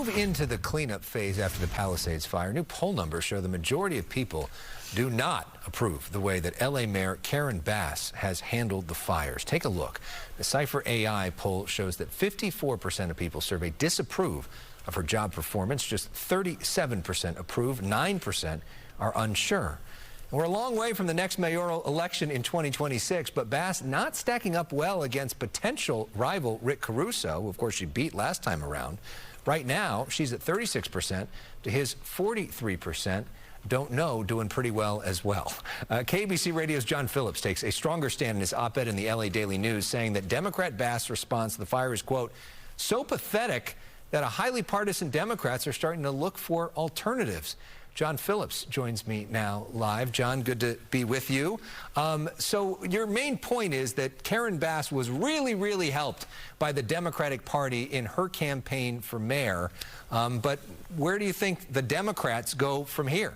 move into the cleanup phase after the Palisades fire, new poll numbers show the majority of people do not approve the way that L.A. Mayor Karen Bass has handled the fires. Take a look. The Cipher AI poll shows that 54% of people surveyed disapprove of her job performance. Just 37% approve, 9% are unsure. We're a long way from the next mayoral election in 2026, but Bass not stacking up well against potential rival Rick Caruso, who of course she beat last time around. Right now, she's at 36% to his 43%. Don't know, doing pretty well as well. KBC Radio's John Phillips takes a stronger stand in his op-ed in the LA Daily News, saying that Democrat Bass' response to the fire is, quote, so pathetic that a highly partisan Democrats are starting to look for alternatives. John Phillips joins me now live. John, good to be with you. So your main point is that Karen Bass was really helped by the Democratic Party in her campaign for mayor. But where do you think the Democrats go from here?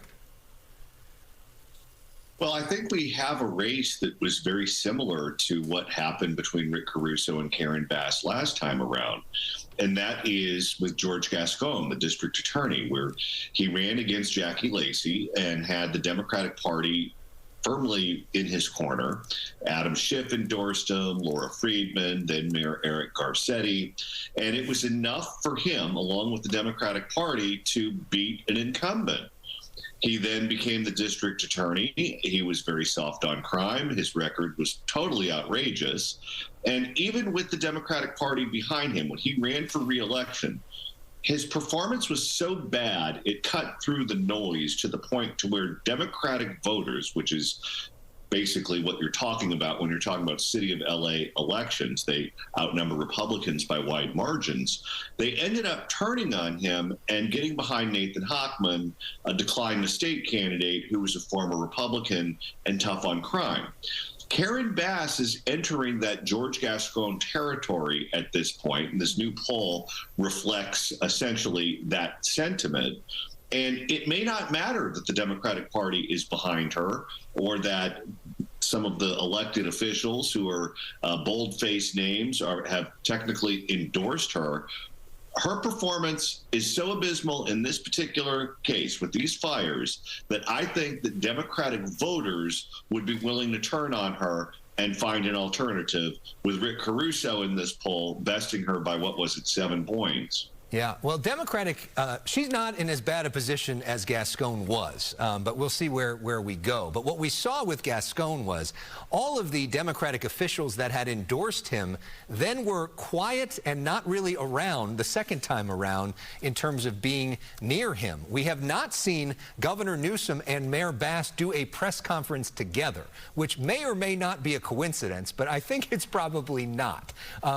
Well, I think we have a race that was very similar to what happened between Rick Caruso and Karen Bass last time around. And that is with George Gascon, the district attorney, where he ran against Jackie Lacey and had the Democratic Party firmly in his corner. Adam Schiff endorsed him, Laura Friedman, then Mayor Eric Garcetti. And it was enough for him, along with the Democratic Party, to beat an incumbent. He then became the district attorney. He was very soft on crime. His record was totally outrageous. And even with the Democratic Party behind him, when he ran for re-election, his performance was so bad, it cut through the noise to the point to where Democratic voters, which is basically what you're talking about when you're talking about city of LA elections, they outnumber Republicans by wide margins. They ended up turning on him and getting behind Nathan Hochman, a declined the state candidate who was a former Republican and tough on crime. Karen Bass is entering that George Gascon territory at this point, and this new poll reflects essentially that sentiment. And it may not matter that the Democratic Party is behind her or that some of the elected officials who are bold-faced names have technically endorsed her. Her performance is so abysmal in this particular case with these fires that I think that Democratic voters would be willing to turn on her and find an alternative, with Rick Caruso in this poll besting her by, what was it, 7 points. Yeah, well, Democratic, she's not in as bad a position as Gascon was, but we'll see where we go. But what we saw with Gascon was all of the Democratic officials that had endorsed him then were quiet and not really around the second time around in terms of being near him. We have not seen Governor Newsom and Mayor Bass do a press conference together, which may or may not be a coincidence, but I think it's probably not,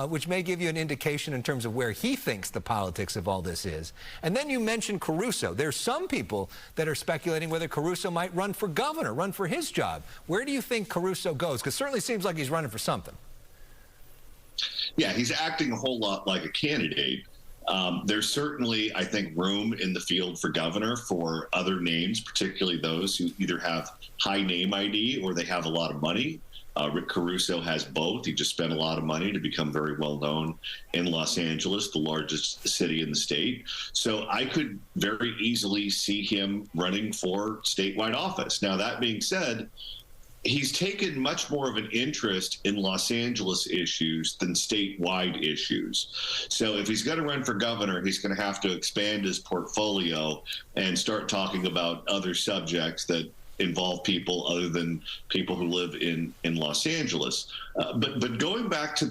which may give you an indication in terms of where he thinks the politics of all this is. And then you mentioned Caruso. There's some people that are speculating whether Caruso might run for governor, run for his job. Where do you think Caruso goes? Because it certainly seems like he's running for something. Yeah, he's acting a whole lot like a candidate. There's certainly, I think, room in the field for governor for other names, particularly those who either have high name ID or they have a lot of money. Rick Caruso has both. He just spent a lot of money to become very well known in Los Angeles, the largest city in the state. So I could very easily see him running for statewide office. Now, that being said, he's taken much more of an interest in Los Angeles issues than statewide issues. So if he's going to run for governor, he's going to have to expand his portfolio and start talking about other subjects that involve people other than people who live in Los Angeles. But going back to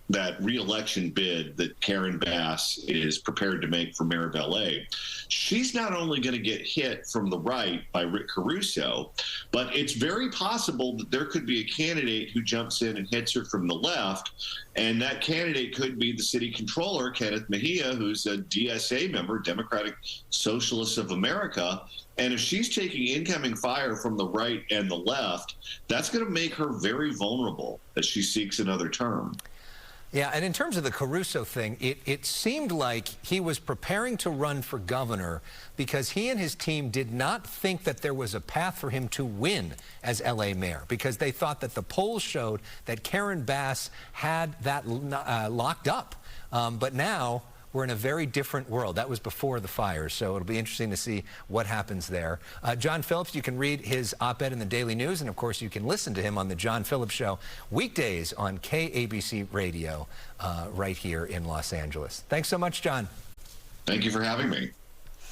that re-election bid that Karen Bass is prepared to make for mayor of LA, she's not only going to get hit from the right by Rick Caruso, but it's very possible that there could be a candidate who jumps in and hits her from the left, and that candidate could be the city controller, Kenneth Mejia, who's a DSA member, Democratic Socialists of America. And if she's taking incoming fire from the right and the left, that's going to make her very vulnerable as she seeks another term. Yeah, and in terms of the Caruso thing, it seemed like he was preparing to run for governor because he and his team did not think that there was a path for him to win as LA mayor, because they thought that the polls showed that Karen Bass had that locked up. But now we're in a very different world. That was before the fires, so it'll be interesting to see what happens there. John Phillips, you can read his op-ed in the Daily News, and of course you can listen to him on the John Phillips Show weekdays on KABC Radio right here in Los Angeles. Thanks so much, John. Thank you for having me.